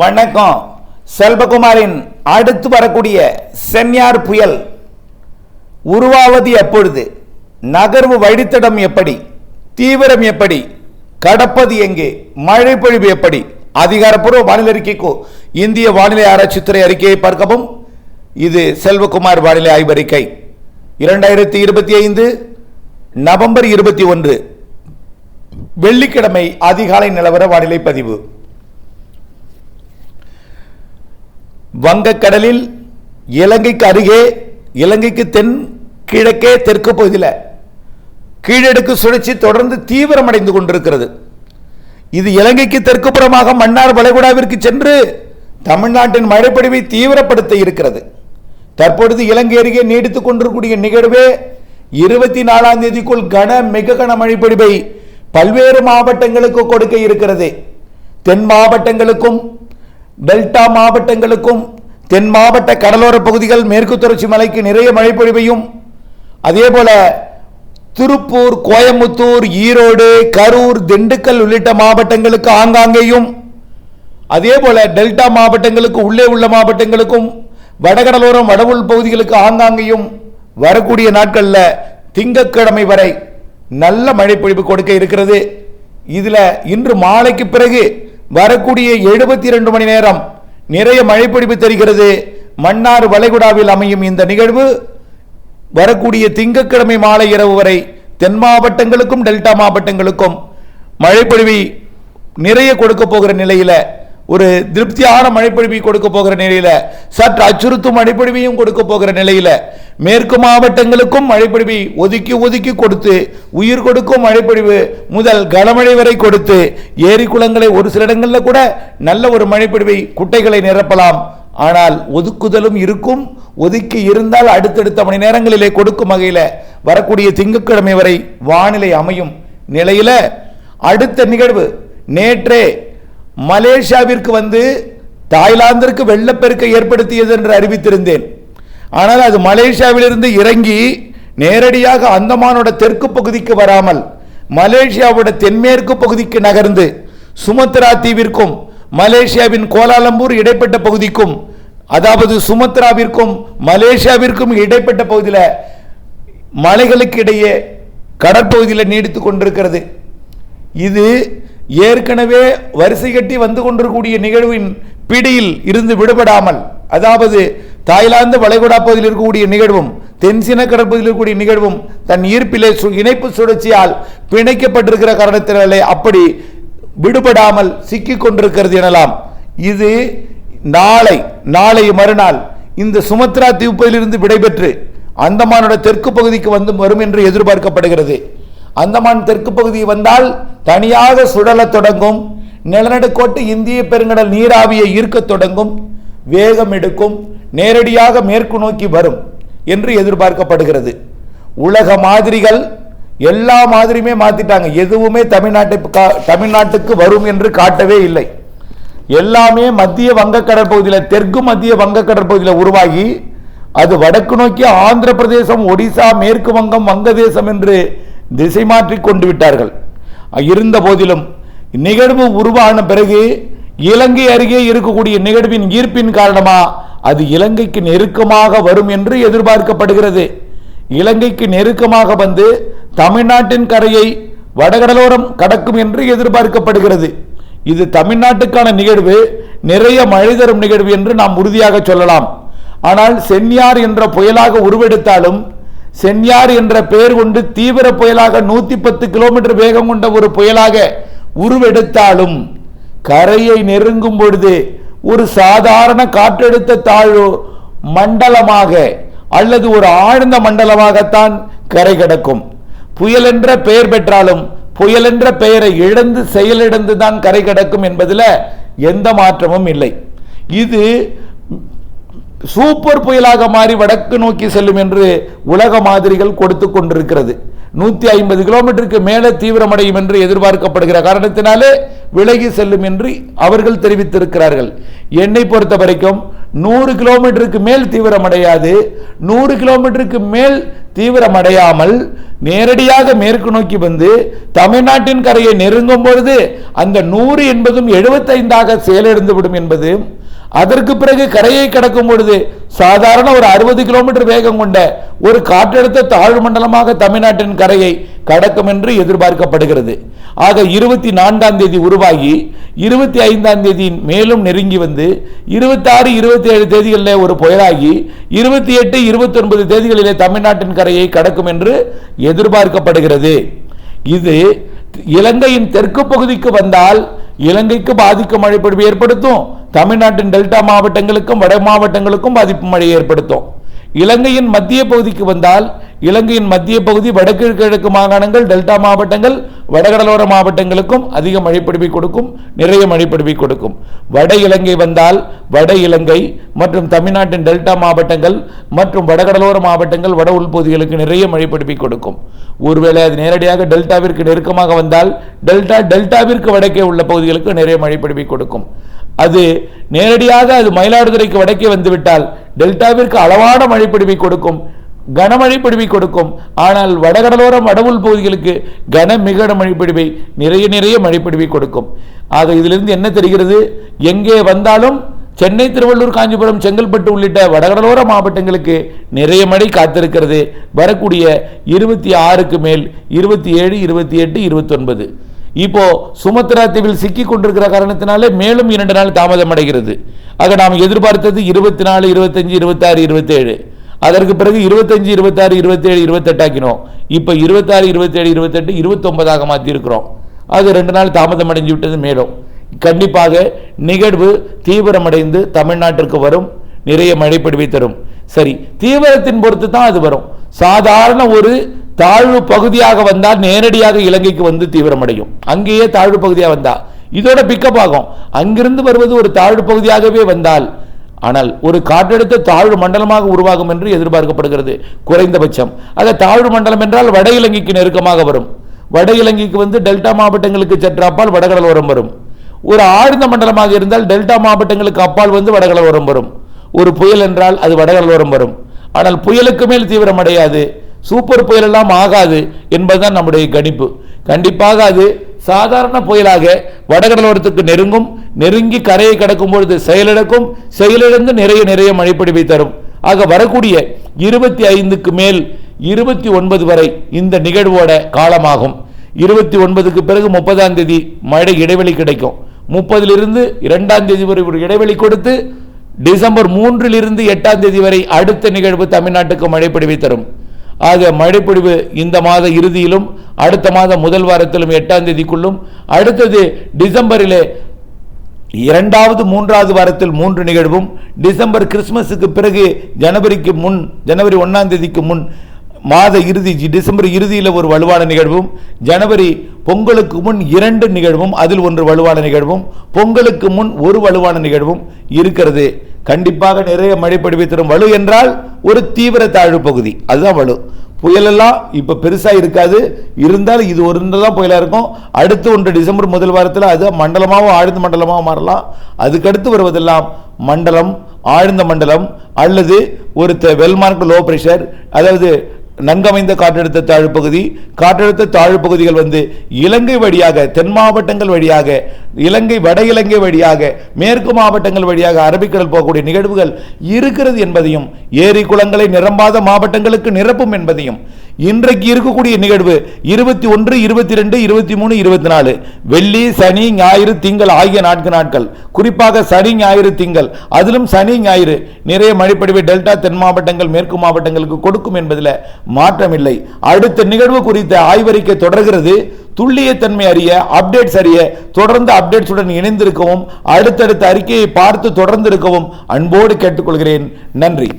வணக்கம். செல்வகுமாரின் அடுத்து வரக்கூடிய சென்யார் புயல் உருவாவது எப்பொழுது, நகர்வு வழித்தடம் எப்படி, தீவிரம் எப்படி, கடப்பது எங்கே, மழை பொழிவு எப்படி, அதிகாரப்பூர்வ வானிலை அறிக்கைக்கு இந்திய வானிலை ஆராய்ச்சித்துறை அறிக்கையை பார்க்கவும். இது செல்வகுமார் வானிலை ஆய்வறிக்கை 2025 நவம்பர் 21 வெள்ளிக்கிழமை அதிகாலை நிலவர வானிலை பதிவு. வங்கக்கடலில் இலங்கைக்கு அருகே, இலங்கைக்கு தென் கிழக்கே தெற்கு பகுதியில் கீழடுக்கு சுழற்சி தொடர்ந்து தீவிரமடைந்து கொண்டிருக்கிறது. இது இலங்கைக்கு தெற்கு புறமாக மன்னார் வளைகுடாவிற்கு சென்று தமிழ்நாட்டின் மழைப்பொழிவை தீவிரப்படுத்த இருக்கிறது. தற்பொழுது இலங்கை அருகே நீடித்துக் கொண்டிருக்கூடிய நிகழ்வே 24ஆம் தேதிக்குள் மிக கன மழைப்பொழிவை பல்வேறு மாவட்டங்களுக்கு கொடுக்க இருக்கிறது. தென் மாவட்டங்களுக்கும் டெல்டா மாவட்டங்களுக்கும் தென் மாவட்ட கடலோர பகுதிகள், மேற்கு தொடர்ச்சி மலைக்கு நிறைய மழை பொழிவையும், அதே போல திருப்பூர், கோயம்புத்தூர், ஈரோடு, கரூர், திண்டுக்கல் உள்ளிட்ட மாவட்டங்களுக்கு ஆங்காங்கேயும், அதே போல டெல்டா மாவட்டங்களுக்கு உள்ளே உள்ள மாவட்டங்களுக்கும் வடகடலோரம் வடவுள் பகுதிகளுக்கு ஆங்காங்கேயும் வரக்கூடிய நாட்களில் திங்கட்கிழமை வரை நல்ல மழை பொழிவு கொடுக்க இருக்கிறது. இதில் இன்று மாலைக்கு பிறகு வரக்கூடிய 72 மணி நேரம் நிறைய மழைப்பொழிவு தெரிகிறது. மன்னார் வளைகுடாவில் அமையும் இந்த நிகழ்வு வரக்கூடிய திங்கட்கிழமை மாலை இரவு வரை தென் மாவட்டங்களுக்கும் டெல்டா மாவட்டங்களுக்கும் மழைப்பொழிவை நிறைய கொடுக்க போகிற நிலையில், ஒரு திருப்தியான மழைப்பொழிவை கொடுக்க போகிற நிலையில், சற்று அச்சுறுத்தும் மழைப்பொழிவையும் கொடுக்க போகிற நிலையில், மேற்கு மாவட்டங்களுக்கும் மழைப்பொழிவை ஒதுக்கி ஒதுக்கி கொடுத்து, உயிர் கொடுக்கும் மழைப்பொழிவு முதல் கனமழை வரை கொடுத்து, ஏரி குளங்களை ஒரு சில இடங்களில் கூட நல்ல ஒரு மழைப்பொழிவை குட்டைகளை நிரப்பலாம். ஆனால் ஒதுக்குதலும் இருக்கும். ஒதுக்கி இருந்தால் அடுத்தடுத்த மணி நேரங்களிலே கொடுக்கும் வகையில் வரக்கூடிய திங்கட்கிழமை வரை வானிலை அமையும் நிலையில், அடுத்த நிகழ்வு நேற்றே மலேசியாவிற்கு வந்து தாய்லாந்திற்கு வெள்ளப்பெருக்கை ஏற்படுத்தியது என்று அறிவித்திருந்தேன். ஆனால் அது மலேசியாவிலிருந்து இறங்கி நேரடியாக அந்தமானோட தெற்கு பகுதிக்கு வராமல் மலேசியாவோட தென்மேற்கு பகுதிக்கு நகர்ந்து சுமத்ரா தீவிற்கும் மலேசியாவின் கோலாலம்பூர் இடைப்பட்ட பகுதிக்கும், அதாவது சுமத்ராவிற்கும் மலேசியாவிற்கும் இடைப்பட்ட பகுதியில் மலைகளுக்கு இடையே கடற்பகுதியில் நீடித்துக் கொண்டிருக்கிறது. இது ஏற்கனவே வரிசை கட்டி வந்து கொண்டிருக்கூடிய நிகழ்வின் பிடியில் இருந்து விடுபடாமல், அதாவது தாய்லாந்து வளைகுடா பகுதியில் இருக்கக்கூடிய நிகழ்வும் தென்சீன கடற்பகுதியில் இருக்கக்கூடிய நிகழ்வும் தன் ஈர்ப்பிலே இணைப்பு சுழற்சியால் பிணைக்கப்பட்டிருக்கிற காரணத்தினாலே அப்படி விடுபடாமல் சிக்கிக் கொண்டிருக்கிறது எனலாம். இது நாளை மறுநாள் இந்த சுமத்ரா தீவுப்பகுதியிலிருந்து விடைபெற்று அந்தமானோட தெற்கு பகுதிக்கு வந்து வரும் என்று எதிர்பார்க்கப்படுகிறது. அந்தமான் தெற்கு பகுதி வந்தால் தனியாக சுழலத் தொடங்கும். நிலநடுக்கோட்டு இந்திய பெருங்கடல் நீராவியை ஈர்க்க தொடங்கும், வேகம் எடுக்கும், நேரடியாக மேற்கு நோக்கி வரும் என்று எதிர்பார்க்கப்படுகிறது. உலக மாதிரிகள் எல்லா மாதிரியுமே மாத்திட்டாங்க. எதுவுமே தமிழ்நாட்டுக்கு வரும் என்று காட்டவே இல்லை. எல்லாமே மத்திய வங்கக்கடல் பகுதியில், தெற்கு மத்திய வங்கக்கடல் பகுதியில் உருவாகி அது வடக்கு நோக்கி ஆந்திர பிரதேசம், ஒடிசா, மேற்கு வங்கம், வங்கதேசம் என்று திசை மாற்றி கொண்டு விட்டார்கள். இருந்த போதிலும் நிகழ்வு உருவான பிறகு இலங்கை அருகே இருக்கக்கூடிய நிகழ்வின் ஈர்ப்பின் காரணமா அது இலங்கைக்கு நெருக்கமாக வரும் என்று எதிர்பார்க்கப்படுகிறது. இலங்கைக்கு நெருக்கமாக வந்து தமிழ்நாட்டின் கரையை வடகடலோரம் கடக்கும் என்று எதிர்பார்க்கப்படுகிறது. இது தமிழ்நாட்டுக்கான நிகழ்வு, நிறைய மழை தரும் நிகழ்வு என்று நாம் உறுதியாக சொல்லலாம். ஆனால் சென்யார் என்ற புயலாக உருவெடுத்தாலும், சென்யார் என்ற பெயர் கொண்டு தீவிர புயலாக 110 கிலோமீட்டர் வேகம் கொண்ட ஒரு புயலாக உருவெடுத்தாலும், கரையை நெருங்கும் பொழுது ஒரு சாதாரண காற்றழுத்த தாழ்வு மண்டலமாக அல்லது ஒரு ஆழ்ந்த மண்டலமாகத்தான் கரை கடக்கும். புயல் என்ற பெயர் பெற்றாலும் புயல் என்ற பெயரை இழந்து செயலிழந்து தான் கரை கடக்கும் என்பதில் எந்த மாற்றமும் இல்லை. இது சூப்பர் புயலாக மாறி வடக்கு நோக்கி செல்லும் என்று உலக மாதிரிகள் கொடுத்து கொண்டிருக்கிறது. 150 கிலோமீட்டருக்கு மேலே தீவிரமடையும் என்று எதிர்பார்க்கப்படுகிற காரணத்தினாலே விலகி செல்லும் என்று அவர்கள் தெரிவித்திருக்கிறார்கள். என்னை பொறுத்த வரைக்கும் 100 கிலோமீட்டருக்கு மேல் தீவிரமடையாது. 100 கிலோமீட்டருக்கு மேல் தீவிரமடையாமல் நேரடியாக மேற்கு நோக்கி வந்து தமிழ்நாட்டின் கரையை நெருங்கும் பொழுது அந்த 100 என்பதும் 75ஆக செயலிழந்து விடும் என்பது, அதற்கு பிறகு கரையை கடக்கும் பொழுது சாதாரண ஒரு 60 கிலோமீட்டர் வேகம் கொண்ட ஒரு காற்றழுத்த தாழ்வு மண்டலமாக தமிழ்நாட்டின் கரையை கடக்கும் என்று எதிர்பார்க்கப்படுகிறது. ஆக 24ஆம் தேதி உருவாகி 25ஆம் தேதி மேலும் நெருங்கி வந்து 26, 27 தேதிகளில் ஒரு புயலாகி 28, 29 தேதிகளிலே தமிழ்நாட்டின் கரையை கடக்கும் என்று எதிர்பார்க்கப்படுகிறது. இது இலங்கையின் தெற்கு பகுதிக்கு வந்தால் இலங்கைக்கு பாதிப்பு மழை பொழிவு ஏற்படுத்தும், தமிழ்நாட்டின் டெல்டா மாவட்டங்களுக்கும் வட மாவட்டங்களுக்கும் பாதிப்பு மழை ஏற்படுத்தும். இலங்கையின் மத்திய பகுதிக்கு வந்தால் இலங்கையின் மத்திய பகுதி வடக்கு கிழக்கு மாகாணங்கள் டெல்டா மாவட்டங்கள் வடகடலோர மாவட்டங்களுக்கும் அதிக மழைப்பொழிவை கொடுக்கும், நிறைய மழைப்பொழிவை கொடுக்கும். வட இலங்கை வந்தால் வட இலங்கை மற்றும் தமிழ்நாட்டின் டெல்டா மாவட்டங்கள் மற்றும் வடகடலோர மாவட்டங்கள் வட உள்பகுதிகளுக்கு நிறைய மழைப்பொழிவை கொடுக்கும். ஒருவேளை அது நேரடியாக டெல்டாவிற்கு நெருக்கமாக வந்தால் டெல்டாவிற்கு வடக்கே உள்ள பகுதிகளுக்கு நிறைய மழைப்பொழிவை கொடுக்கும். அது நேரடியாக அது மயிலாடுதுறைக்கு வடக்கே வந்துவிட்டால் டெல்டாவிற்கு அளவான மழைப்பொழிவை கொடுக்கும், கனமழை பொழிவை கொடுக்கும். ஆனால் வடகடலோரம் வட உள் பகுதிகளுக்கு மிக மழைப்பொழிவை நிறைய மழைப்பொழிவை கொடுக்கும். ஆக இதிலிருந்து என்ன தெரிகிறது? எங்கே வந்தாலும் சென்னை, திருவள்ளூர், காஞ்சிபுரம், செங்கல்பட்டு உள்ளிட்ட வடகடலோர மாவட்டங்களுக்கு நிறைய மழை காத்திருக்கிறது. வரக்கூடிய 26க்கு மேல் 27, 28, 29 இப்போ சுமத்ரா தீவில் சிக்கிக் கொண்டிருக்கிற காரணத்தினாலே மேலும் 2 நாள் தாமதம் அடைகிறது. ஆக நாம் எதிர்பார்த்தது 24, 25, 26, 27. அதற்கு பிறகு 25, 26, 27, 28 ஆக்கினோம். இப்போ 26, 27, 28, 29ஆக மாற்றி இருக்கிறோம். அது 2 நாள் தாமதம் அடைஞ்சு விட்டது. மேலும் கண்டிப்பாக நிகழ்வு தீவிரமடைந்து தமிழ்நாட்டிற்கு வரும், நிறைய மழைப்பொழிவை தரும். சரி, தீவிரத்தின் பொறுத்து தான் அது வரும். சாதாரண ஒரு தாழ்வு பகுதியாக வந்தால் நேரடியாக இலங்கைக்கு வந்து தீவிரமடையும். அங்கேயே தாழ்வு பகுதியாக வந்தா இதோட பிக்கப் ஆகும். அங்கிருந்து வருவது ஒரு தாழ்வு பகுதியாகவே வந்தால், ஆனால் ஒரு காற்றழுத்த தாழ்வு மண்டலமாக உருவாகும் என்று எதிர்பார்க்கப்படுகிறது குறைந்தபட்சம். ஆக தாழ்வு மண்டலம் என்றால் வட இலங்கைக்கு நெருக்கமாக வரும். வட இலங்கைக்கு வந்து டெல்டா மாவட்டங்களுக்கு சற்று அப்பால் வடகடலோரம் வரும். ஒரு ஆழ்ந்த மண்டலமாக இருந்தால் டெல்டா மாவட்டங்களுக்கு அப்பால் வந்து வடகடலோரம் வரும். ஒரு புயல் என்றால் அது வடகடலோரம் வரும். ஆனால் புயலுக்கு மேல் தீவிரமடையாது, சூப்பர் புயல் எல்லாம் ஆகாது என்பதுதான் நம்முடைய கணிப்பு. கண்டிப்பாக அது சாதாரண புயலாக வடகடலோரத்துக்கு நெருங்கும். நெருங்கி கரையை கடக்கும் பொழுது செயலிழக்கும், செயலிழந்து நிறைய மழைப்பொழிவை தரும். ஆக வரக்கூடிய 25க்கு மேல் 29 வரை இந்த நிகழ்வோட காலமாகும். 29க்கு பிறகு 30ஆம் தேதி மழை இடைவெளி கிடைக்கும். 30லிருந்து 2ஆம் தேதி வரை ஒரு இடைவெளி கொடுத்து டிசம்பர் 3லிருந்து 8ஆம் தேதி வரை அடுத்த நிகழ்வு தமிழ்நாட்டுக்கு மழைப்பொழிவை தரும். ஆக மழைப்பொழிவு இந்த மாத இறுதியிலும் அடுத்த மாதம் முதல் வாரத்திலும் 8ஆம் தேதிக்குள்ளும், அடுத்தது டிசம்பரிலே 2வது 3வது வாரத்தில் 3 நிகழ்வும், டிசம்பர் கிறிஸ்துமஸுக்கு பிறகு ஜனவரிக்கு முன், ஜனவரி 1ஆம் தேதிக்கு முன் மாத இறுதி டிசம்பர் இறுதியில் ஒரு வலுவான நிகழ்வும், ஜனவரி பொங்கலுக்கு முன் 2 நிகழ்வும், அதில் ஒன்று வலுவான நிகழ்வும், பொங்கலுக்கு முன் ஒரு வலுவான நிகழ்வும் இருக்கிறது. கண்டிப்பாக நிறைய மழைப்பொழிவை தரும். வலு என்றால் ஒரு தீவிர தாழ்வு பகுதி, அதுதான் வலு. புயலெல்லாம் இப்போ பெருசாக இருக்காது, இருந்தாலும் இது ஒரு தான் புயலாக இருக்கும். அடுத்து ஒன்று டிசம்பர் முதல் வாரத்தில் அது மண்டலமாகவும் ஆழ்ந்த மண்டலமாக மாறலாம். அதுக்கடுத்து வருவதெல்லாம் மண்டலம், ஆழ்ந்த மண்டலம் அல்லது ஒரு வெல்மார்க் லோ பிரஷர், அதாவது நன்கமைந்த காற்றழுத்த தாழ்வு பகுதி. காற்றழுத்த தாழ்வு பகுதிகள் வந்து இலங்கை வழியாக, தென் மாவட்டங்கள் வழியாக, இலங்கை வட இலங்கை வழியாக, மேற்கு மாவட்டங்கள் வழியாக அரபிக்கடல் போகக்கூடிய நிகழ்வுகள் இருக்கிறது என்பதையும், ஏரி குளங்களை நிரம்பாத மாவட்டங்களுக்கு நிரப்பும் என்பதையும், இன்றைக்கு இருக்கக்கூடிய நிகழ்வு 21, 22, 23, 24 வெள்ளி, சனி, ஞாயிறு, திங்கள் ஆகிய 4 நாட்கள், குறிப்பாக சனி, ஞாயிறு, திங்கள், அதிலும் சனி, ஞாயிறு நிறைய மழைப்பொழிவை டெல்டா தென் மாவட்டங்கள் மேற்கு மாவட்டங்களுக்கு கொடுக்கும் என்பதில் மாற்றமில்லை. அடுத்த நிகழ்வு குறித்த ஆய்வறிக்கை தொடர்கிறது. துல்லிய தன்மை அறிய, அப்டேட்ஸ் அறிய தொடர்ந்து அப்டேட்ஸுடன் இணைந்திருக்கவும், அடுத்தடுத்த அறிக்கையை பார்த்து தொடர்ந்து இருக்கவும் அன்போடு கேட்டுக்கொள்கிறேன். நன்றி.